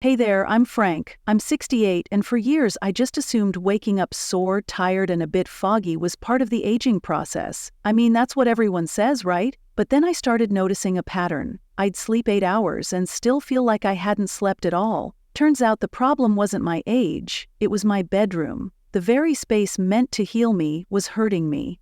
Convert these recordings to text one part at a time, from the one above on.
Hey there, I'm Frank. I'm 68, and for years I just assumed waking up sore, tired, and a bit foggy was part of the aging process. I mean, that's what everyone says, right? But then I started noticing a pattern. I'd sleep 8 hours and still feel like I hadn't slept at all. Turns out the problem wasn't my age, it was my bedroom. The very space meant to heal me was hurting me.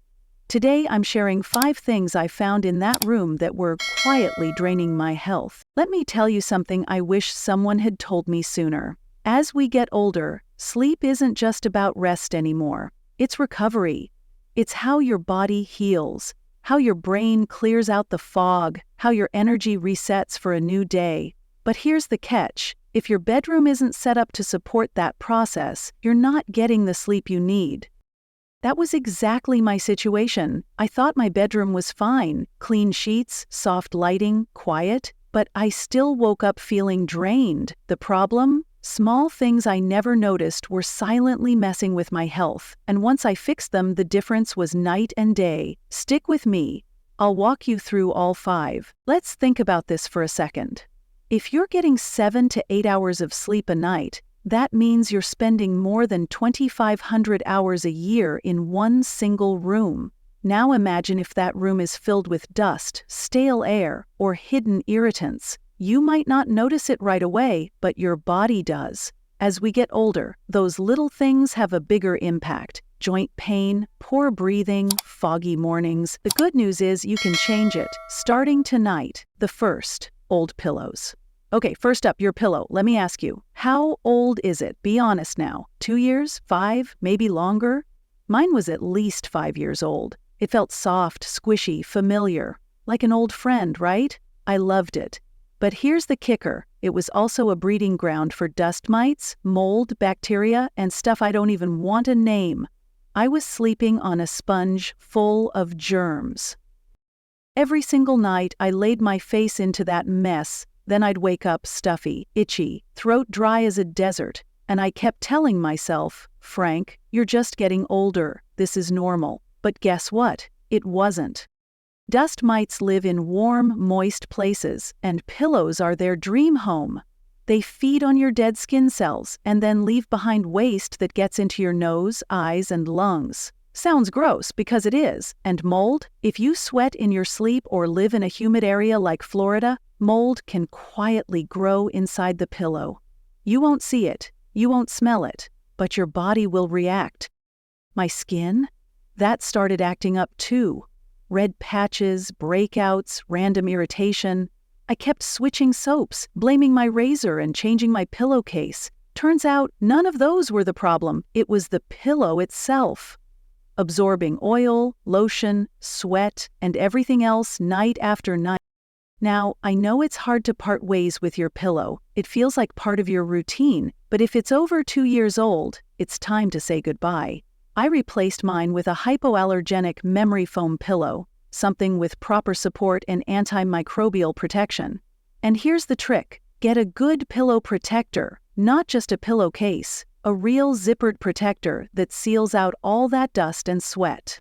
Today I'm sharing 5 things I found in that room that were quietly draining my health. Let me tell you something I wish someone had told me sooner. As we get older, sleep isn't just about rest anymore. It's recovery. It's how your body heals, how your brain clears out the fog, how your energy resets for a new day. But here's the catch. If your bedroom isn't set up to support that process, you're not getting the sleep you need. That was exactly my situation. I thought my bedroom was fine, clean sheets, soft lighting, quiet, but I still woke up feeling drained. The problem? Small things I never noticed were silently messing with my health, and once I fixed them, the difference was night and day. Stick with me. I'll walk you through all 5. Let's think about this for a second. If you're getting 7 to 8 hours of sleep a night, that means you're spending more than 2,500 hours a year in one single room. Now imagine if that room is filled with dust, stale air, or hidden irritants. You might not notice it right away, but your body does. As we get older, those little things have a bigger impact. Joint pain, poor breathing, foggy mornings. The good news is you can change it, starting tonight. The first, old pillows. Okay, first up, your pillow. Let me ask you, how old is it? Be honest now. 2 years? 5? Maybe longer? Mine was at least 5 years old. It felt soft, squishy, familiar. Like an old friend, right? I loved it. But here's the kicker. It was also a breeding ground for dust mites, mold, bacteria, and stuff I don't even want to name. I was sleeping on a sponge full of germs. Every single night, I laid my face into that mess. Then I'd wake up stuffy, itchy, throat dry as a desert, and I kept telling myself, Frank, you're just getting older, this is normal. But guess what? It wasn't. Dust mites live in warm, moist places, and pillows are their dream home. They feed on your dead skin cells and then leave behind waste that gets into your nose, eyes, and lungs. Sounds gross because it is. And mold? If you sweat in your sleep or live in a humid area like Florida, mold can quietly grow inside the pillow. You won't see it, you won't smell it, but your body will react. My skin? That started acting up too. Red patches, breakouts, random irritation. I kept switching soaps, blaming my razor and changing my pillowcase. Turns out none of those were the problem, it was the pillow itself. Absorbing oil, lotion, sweat, and everything else night after night. Now, I know it's hard to part ways with your pillow. It feels like part of your routine, but if it's over 2 years old, it's time to say goodbye. I replaced mine with a hypoallergenic memory foam pillow, something with proper support and antimicrobial protection. And here's the trick. Get a good pillow protector, not just a pillowcase, a real zippered protector that seals out all that dust and sweat.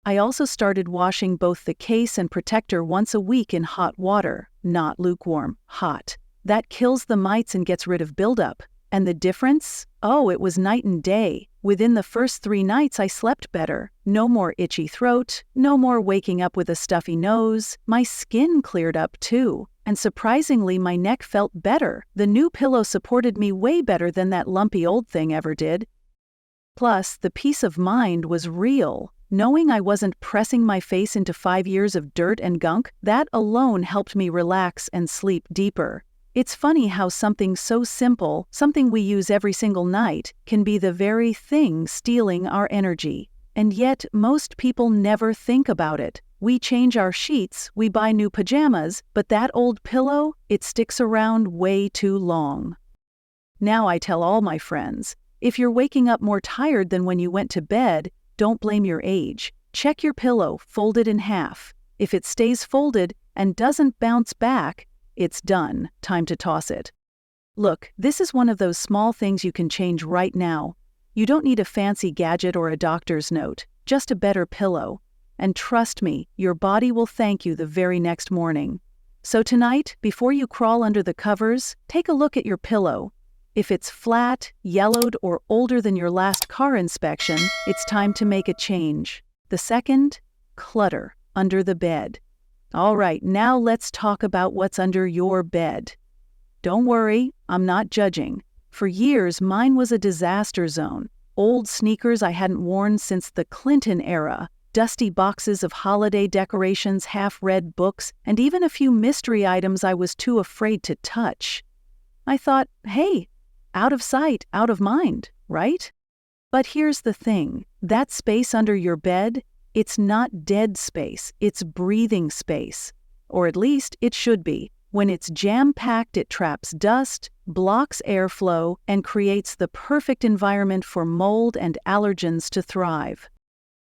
I also started washing both the case and protector once a week in hot water, not lukewarm, hot. That kills the mites and gets rid of buildup. And the difference? Oh, it was night and day. Within the first 3 nights I slept better. No more itchy throat, no more waking up with a stuffy nose. My skin cleared up too. And surprisingly, my neck felt better. The new pillow supported me way better than that lumpy old thing ever did. Plus, the peace of mind was real. Knowing I wasn't pressing my face into 5 years of dirt and gunk, that alone helped me relax and sleep deeper. It's funny how something so simple, something we use every single night, can be the very thing stealing our energy. And yet, most people never think about it. We change our sheets, we buy new pajamas, but that old pillow, it sticks around way too long. Now I tell all my friends, if you're waking up more tired than when you went to bed, don't blame your age. Check your pillow, fold it in half. If it stays folded and doesn't bounce back, it's done. Time to toss it. Look, this is one of those small things you can change right now. You don't need a fancy gadget or a doctor's note, just a better pillow. And trust me, your body will thank you the very next morning. So tonight, before you crawl under the covers, take a look at your pillow. If it's flat, yellowed, or older than your last car inspection, it's time to make a change. The second, clutter under the bed. All right, now let's talk about what's under your bed. Don't worry, I'm not judging. For years, mine was a disaster zone. Old sneakers I hadn't worn since the Clinton era, dusty boxes of holiday decorations, half-read books, and even a few mystery items I was too afraid to touch. I thought, hey, out of sight, out of mind, right? But here's the thing, that space under your bed, it's not dead space, it's breathing space. Or at least it should be. When it's jam-packed, it traps dust, blocks airflow, and creates the perfect environment for mold and allergens to thrive.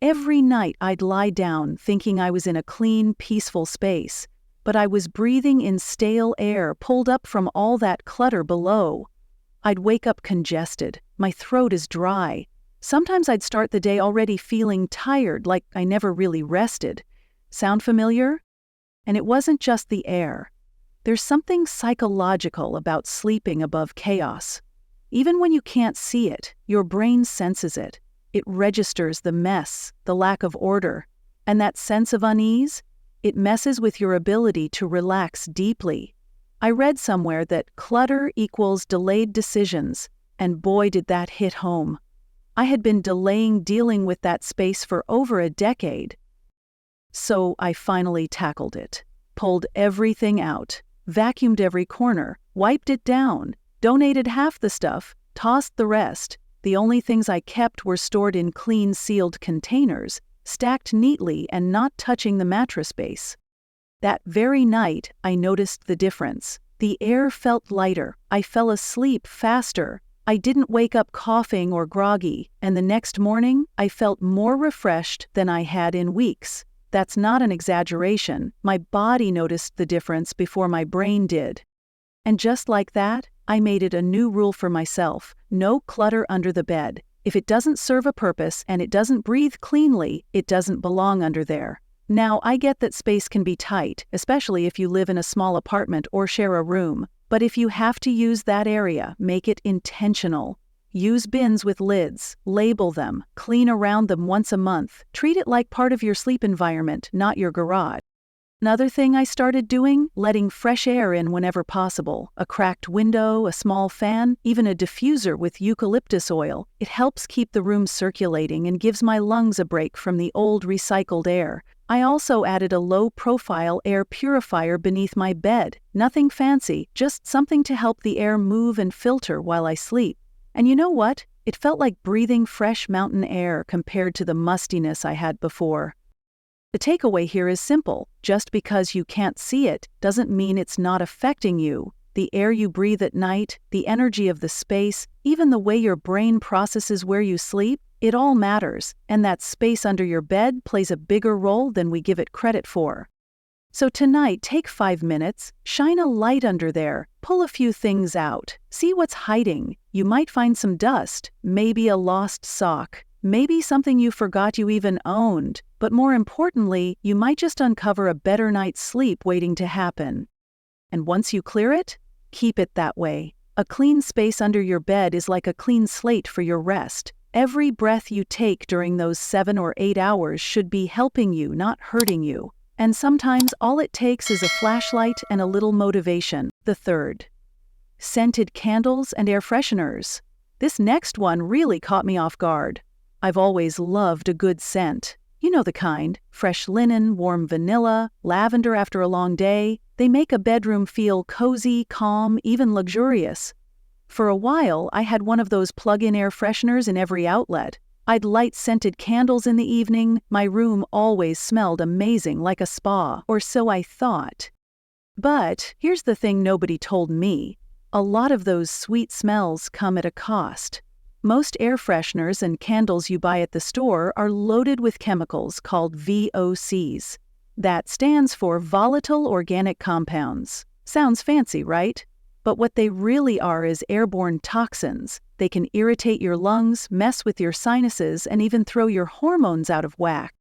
Every night I'd lie down thinking I was in a clean, peaceful space, but I was breathing in stale air pulled up from all that clutter below. I'd wake up congested, my throat is dry. Sometimes I'd start the day already feeling tired, like I never really rested. Sound familiar? And it wasn't just the air. There's something psychological about sleeping above chaos. Even when you can't see it, your brain senses it. It registers the mess, the lack of order, and that sense of unease, it messes with your ability to relax deeply. I read somewhere that clutter equals delayed decisions, and boy did that hit home. I had been delaying dealing with that space for over a decade. So I finally tackled it, pulled everything out, vacuumed every corner, wiped it down, donated half the stuff, tossed the rest. The only things I kept were stored in clean, sealed containers, stacked neatly and not touching the mattress base. That very night, I noticed the difference. The air felt lighter. I fell asleep faster. I didn't wake up coughing or groggy, and the next morning, I felt more refreshed than I had in weeks. That's not an exaggeration. My body noticed the difference before my brain did. And just like that, I made it a new rule for myself: no clutter under the bed. If it doesn't serve a purpose and it doesn't breathe cleanly, it doesn't belong under there. Now, I get that space can be tight, especially if you live in a small apartment or share a room. But if you have to use that area, make it intentional. Use bins with lids, label them, clean around them once a month. Treat it like part of your sleep environment, not your garage. Another thing I started doing, letting fresh air in whenever possible. A cracked window, a small fan, even a diffuser with eucalyptus oil. It helps keep the room circulating and gives my lungs a break from the old recycled air. I also added a low-profile air purifier beneath my bed. Nothing fancy, just something to help the air move and filter while I sleep. And you know what? It felt like breathing fresh mountain air compared to the mustiness I had before. The takeaway here is simple. Just because you can't see it doesn't mean it's not affecting you. The air you breathe at night, the energy of the space, even the way your brain processes where you sleep, it all matters, and that space under your bed plays a bigger role than we give it credit for. So tonight, take 5 minutes, shine a light under there, pull a few things out, see what's hiding. You might find some dust, maybe a lost sock, maybe something you forgot you even owned, but more importantly, you might just uncover a better night's sleep waiting to happen. And once you clear it, keep it that way. A clean space under your bed is like a clean slate for your rest. Every breath you take during those 7 or 8 hours should be helping you, not hurting you. And sometimes all it takes is a flashlight and a little motivation. The third, scented candles and air fresheners. This next one really caught me off guard. I've always loved a good scent. You know the kind: fresh linen, warm vanilla, lavender after a long day. They make a bedroom feel cozy, calm, even luxurious. For a while, I had one of those plug-in air fresheners in every outlet. I'd light scented candles in the evening. My room always smelled amazing, like a spa, or so I thought. But here's the thing nobody told me. A lot of those sweet smells come at a cost. Most air fresheners and candles you buy at the store are loaded with chemicals called VOCs. That stands for volatile organic compounds. Sounds fancy, right? But what they really are is airborne toxins. They can irritate your lungs, mess with your sinuses, and even throw your hormones out of whack.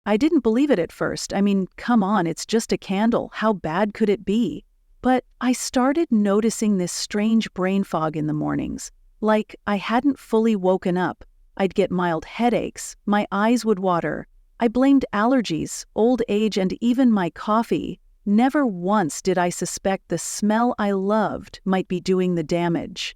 I didn't believe it at first. I mean, come on, it's just a candle. How bad could it be? But I started noticing this strange brain fog in the mornings. Like I hadn't fully woken up. I'd get mild headaches, my eyes would water. I blamed allergies, old age, and even my coffee. Never once did I suspect the smell I loved might be doing the damage.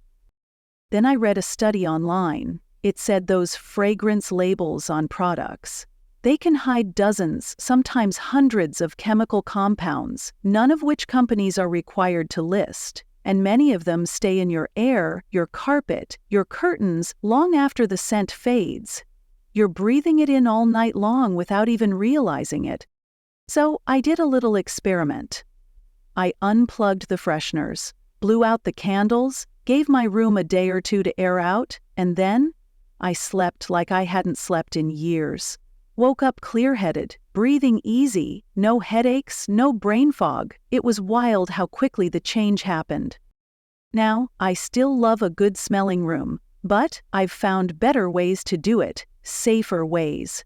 Then I read a study online. It said those fragrance labels on products. They can hide dozens, sometimes hundreds of chemical compounds, none of which companies are required to list. And many of them stay in your air, your carpet, your curtains long after the scent fades. You're breathing it in all night long without even realizing it. So I did a little experiment. I unplugged the fresheners, blew out the candles, gave my room a day or two to air out, and then I slept like I hadn't slept in years. Woke up clear-headed, breathing easy, no headaches, no brain fog. It was wild how quickly the change happened. Now, I still love a good-smelling room, but I've found better ways to do it, safer ways.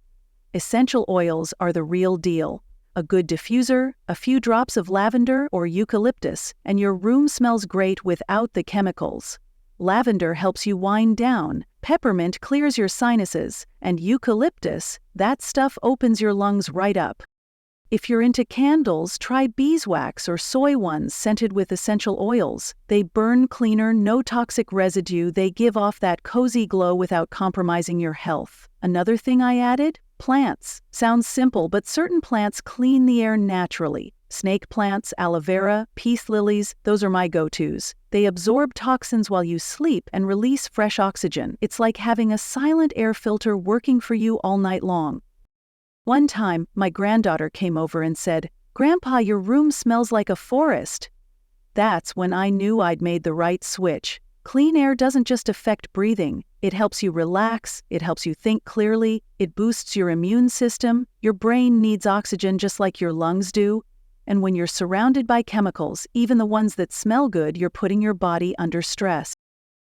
Essential oils are the real deal. A good diffuser, a few drops of lavender or eucalyptus, and your room smells great without the chemicals. Lavender helps you wind down, peppermint clears your sinuses, and eucalyptus, that stuff opens your lungs right up. If you're into candles, try beeswax or soy ones scented with essential oils. They burn cleaner, no toxic residue, they give off that cozy glow without compromising your health. Another thing I added? Plants. Sounds simple, but certain plants clean the air naturally. Snake plants, aloe vera, peace lilies, those are my go-tos. They absorb toxins while you sleep and release fresh oxygen. It's like having a silent air filter working for you all night long. One time, my granddaughter came over and said, "Grandpa, your room smells like a forest." That's when I knew I'd made the right switch. Clean air doesn't just affect breathing. It helps you relax, it helps you think clearly, it boosts your immune system. Your brain needs oxygen just like your lungs do. And when you're surrounded by chemicals, even the ones that smell good, you're putting your body under stress.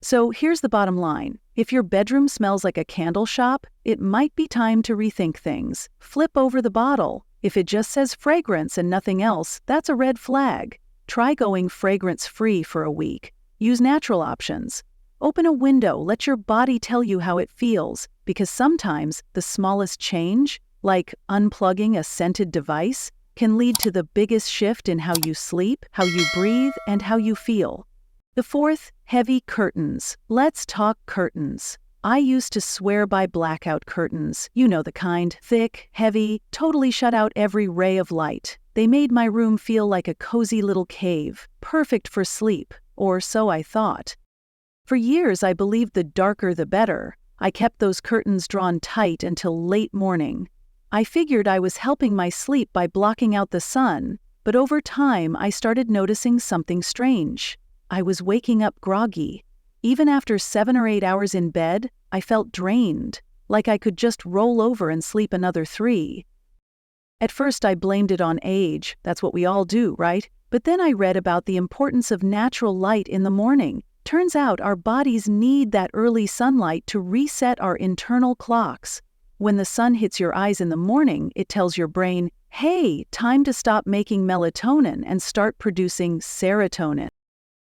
So here's the bottom line. If your bedroom smells like a candle shop, it might be time to rethink things. Flip over the bottle. If it just says fragrance and nothing else, that's a red flag. Try going fragrance-free for a week. Use natural options. Open a window, let your body tell you how it feels, because sometimes the smallest change, like unplugging a scented device, can lead to the biggest shift in how you sleep, how you breathe, and how you feel. The fourth, heavy curtains. Let's talk curtains. I used to swear by blackout curtains. You know the kind, thick, heavy, totally shut out every ray of light. They made my room feel like a cozy little cave, perfect for sleep, or so I thought. For years I believed the darker the better. I kept those curtains drawn tight until late morning. I figured I was helping my sleep by blocking out the sun, but over time I started noticing something strange. I was waking up groggy. Even after 7 or 8 hours in bed, I felt drained, like I could just roll over and sleep another 3. At first I blamed it on age, that's what we all do, right? But then I read about the importance of natural light in the morning. Turns out our bodies need that early sunlight to reset our internal clocks. When the sun hits your eyes in the morning, it tells your brain, hey, time to stop making melatonin and start producing serotonin.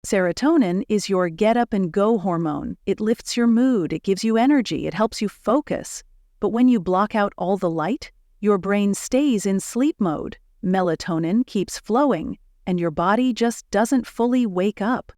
Serotonin is your get-up-and-go hormone. It lifts your mood, it gives you energy, it helps you focus. But when you block out all the light, your brain stays in sleep mode. Melatonin keeps flowing, and your body just doesn't fully wake up.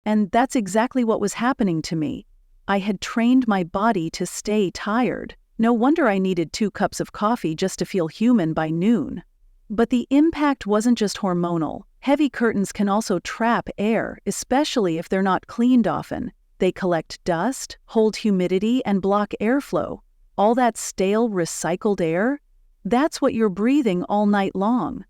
And that's exactly what was happening to me. I had trained my body to stay tired. No wonder I needed 2 cups of coffee just to feel human by noon. But the impact wasn't just hormonal. Heavy curtains can also trap air, especially if they're not cleaned often. They collect dust, hold humidity, and block airflow. All that stale, recycled air, that's what you're breathing all night long.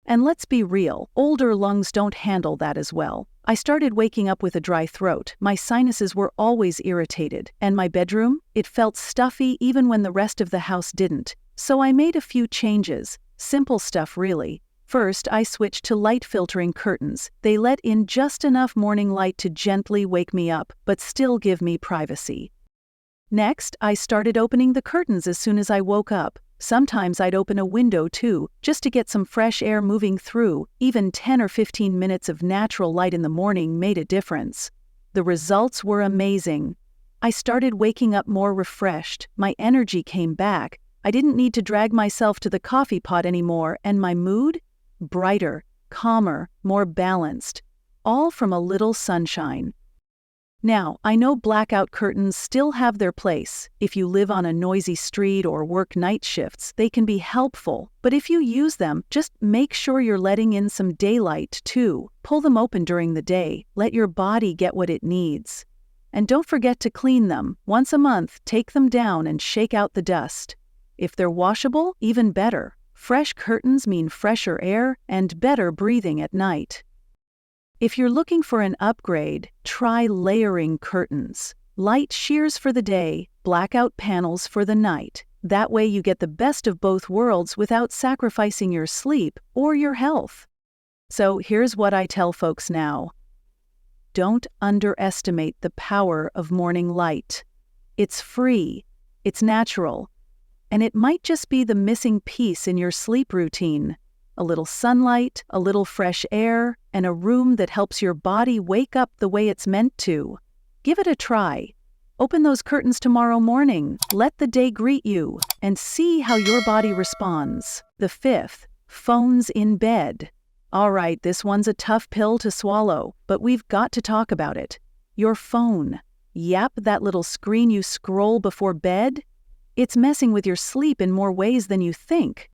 And let's be real, older lungs don't handle that as well. I started waking up with a dry throat, my sinuses were always irritated, and my bedroom, it felt stuffy even when the rest of the house didn't. So I made a few changes, simple stuff really. First, I switched to light-filtering curtains. They let in just enough morning light to gently wake me up, but still give me privacy. Next, I started opening the curtains as soon as I woke up. Sometimes I'd open a window too, just to get some fresh air moving through. Even 10 or 15 minutes of natural light in the morning made a difference. The results were amazing. I started waking up more refreshed, my energy came back, I didn't need to drag myself to the coffee pot anymore, and my mood? Brighter, calmer, more balanced. All from a little sunshine. Now, I know blackout curtains still have their place. If you live on a noisy street or work night shifts, they can be helpful. But if you use them, just make sure you're letting in some daylight too. Pull them open during the day. Let your body get what it needs. And don't forget to clean them. Once a month, take them down and shake out the dust. If they're washable, even better. Fresh curtains mean fresher air and better breathing at night. If you're looking for an upgrade, try layering curtains. Light sheers for the day, blackout panels for the night. That way you get the best of both worlds without sacrificing your sleep or your health. So here's what I tell folks now. Don't underestimate the power of morning light. It's free, it's natural, and it might just be the missing piece in your sleep routine. A little sunlight, a little fresh air, and a room that helps your body wake up the way it's meant to. Give it a try. Open those curtains tomorrow morning, let the day greet you, and see how your body responds. The fifth, phones in bed. All right, this one's a tough pill to swallow, but we've got to talk about it. Your phone. Yep, that little screen you scroll before bed. It's messing with your sleep in more ways than you think.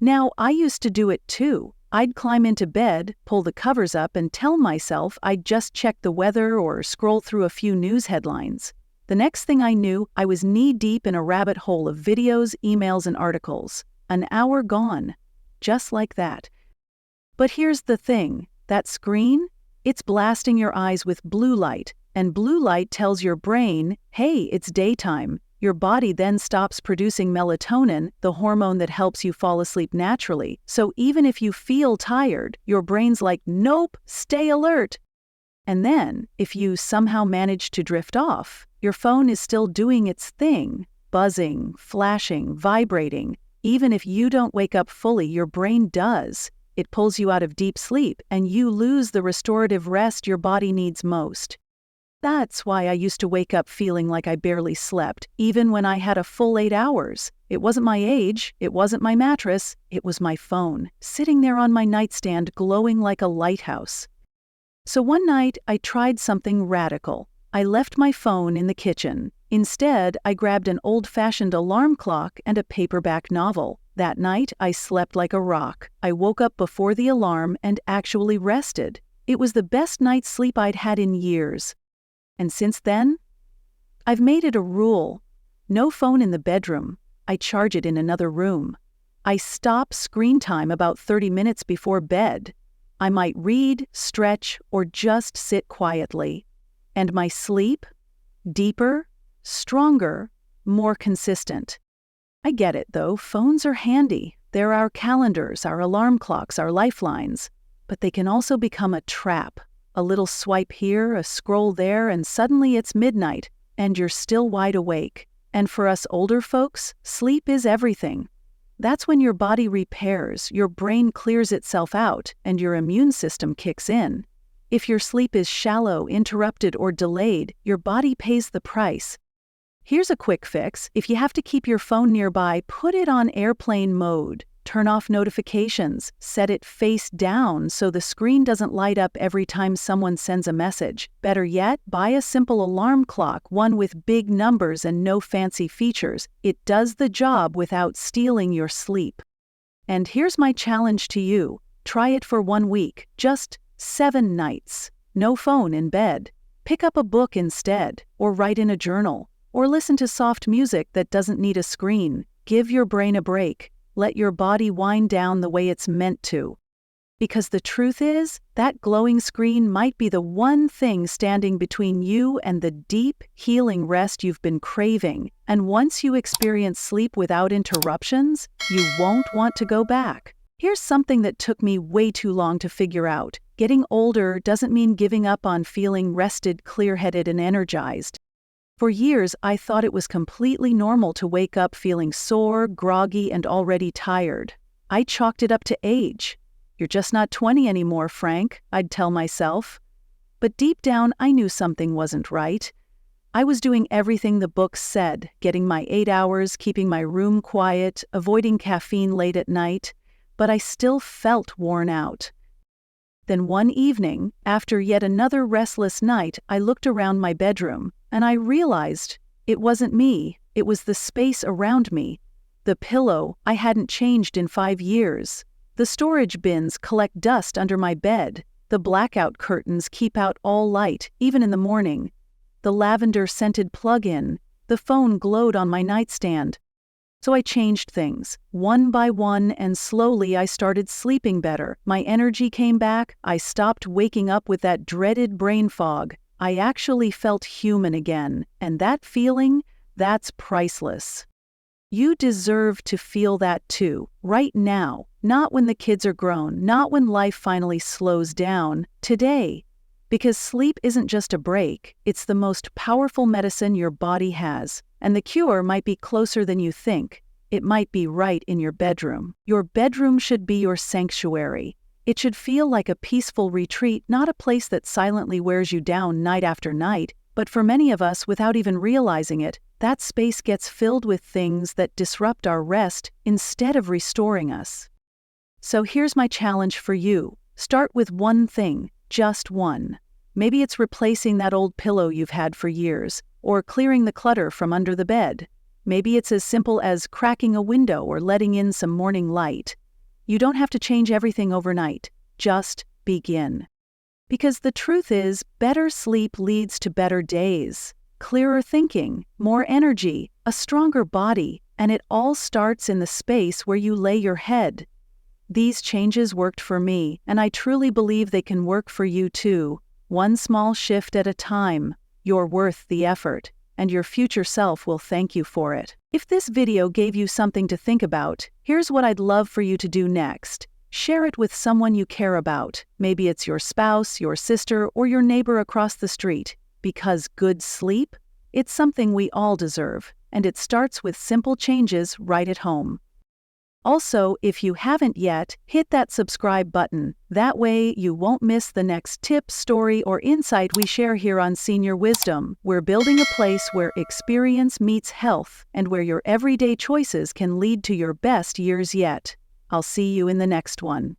Now, I used to do it too. I'd climb into bed, pull the covers up, and tell myself I'd just check the weather or scroll through a few news headlines. The next thing I knew, I was knee-deep in a rabbit hole of videos, emails, and articles. An hour gone. Just like that. But here's the thing. That screen? It's blasting your eyes with blue light, and blue light tells your brain, hey, it's daytime. Your body then stops producing melatonin, the hormone that helps you fall asleep naturally. So even if you feel tired, your brain's like, nope, stay alert. And then, if you somehow manage to drift off, your phone is still doing its thing, buzzing, flashing, vibrating. Even if you don't wake up fully, your brain does. It pulls you out of deep sleep, and you lose the restorative rest your body needs most. That's why I used to wake up feeling like I barely slept, even when I had a full 8 hours. It wasn't my age, it wasn't my mattress, it was my phone, sitting there on my nightstand glowing like a lighthouse. So one night, I tried something radical. I left my phone in the kitchen. Instead, I grabbed an old-fashioned alarm clock and a paperback novel. That night, I slept like a rock. I woke up before the alarm and actually rested. It was the best night's sleep I'd had in years. And since then, I've made it a rule. No phone in the bedroom. I charge it in another room. I stop screen time about 30 minutes before bed. I might read, stretch, or just sit quietly. And my sleep? Deeper, stronger, more consistent. I get it, though. Phones are handy. They're our calendars, our alarm clocks, our lifelines. But they can also become a trap. A little swipe here, a scroll there, and suddenly it's midnight, and you're still wide awake. And for us older folks, sleep is everything. That's when your body repairs, your brain clears itself out, and your immune system kicks in. If your sleep is shallow, interrupted, or delayed, your body pays the price. Here's a quick fix. If you have to keep your phone nearby, put it on airplane mode. Turn off notifications. Set it face down so the screen doesn't light up every time someone sends a message. Better yet, buy a simple alarm clock, one with big numbers and no fancy features. It does the job without stealing your sleep. And here's my challenge to you. Try it for 1 week. Just 7 nights. No phone in bed. Pick up a book instead, or write in a journal, or listen to soft music that doesn't need a screen. Give your brain a break. Let your body wind down the way it's meant to. Because the truth is, that glowing screen might be the one thing standing between you and the deep, healing rest you've been craving. And once you experience sleep without interruptions, you won't want to go back. Here's something that took me way too long to figure out. Getting older doesn't mean giving up on feeling rested, clear-headed, and energized. For years, I thought it was completely normal to wake up feeling sore, groggy, and already tired. I chalked it up to age. "You're just not 20 anymore, Frank," I'd tell myself. But deep down, I knew something wasn't right. I was doing everything the books said, getting my 8 hours, keeping my room quiet, avoiding caffeine late at night, but I still felt worn out. Then one evening, after yet another restless night, I looked around my bedroom, and I realized it wasn't me, it was the space around me. The pillow I hadn't changed in 5 years. The storage bins collect dust under my bed. The blackout curtains keep out all light, even in the morning. The lavender-scented plug-in, the phone glowed on my nightstand. So I changed things, one by one, and slowly I started sleeping better. My energy came back. I stopped waking up with that dreaded brain fog. I actually felt human again, and that feeling, that's priceless. You deserve to feel that too, right now, not when the kids are grown, not when life finally slows down, today. Because sleep isn't just a break, it's the most powerful medicine your body has, and the cure might be closer than you think. It might be right in your bedroom. Your bedroom should be your sanctuary. It should feel like a peaceful retreat, not a place that silently wears you down night after night. But for many of us, without even realizing it, that space gets filled with things that disrupt our rest instead of restoring us. So here's my challenge for you. Start with one thing, just one. Maybe it's replacing that old pillow you've had for years, or clearing the clutter from under the bed. Maybe it's as simple as cracking a window or letting in some morning light. You don't have to change everything overnight. Just begin. Because the truth is, better sleep leads to better days, clearer thinking, more energy, a stronger body, and it all starts in the space where you lay your head. These changes worked for me, and I truly believe they can work for you too. One small shift at a time. You're worth the effort, and your future self will thank you for it. If this video gave you something to think about, here's what I'd love for you to do next. Share it with someone you care about. Maybe it's your spouse, your sister, or your neighbor across the street. Because good sleep? It's something we all deserve, and it starts with simple changes right at home. Also, if you haven't yet, hit that subscribe button. That way you won't miss the next tip, story, or insight we share here on Senior Wisdom. We're building a place where experience meets health, and where your everyday choices can lead to your best years yet. I'll see you in the next one.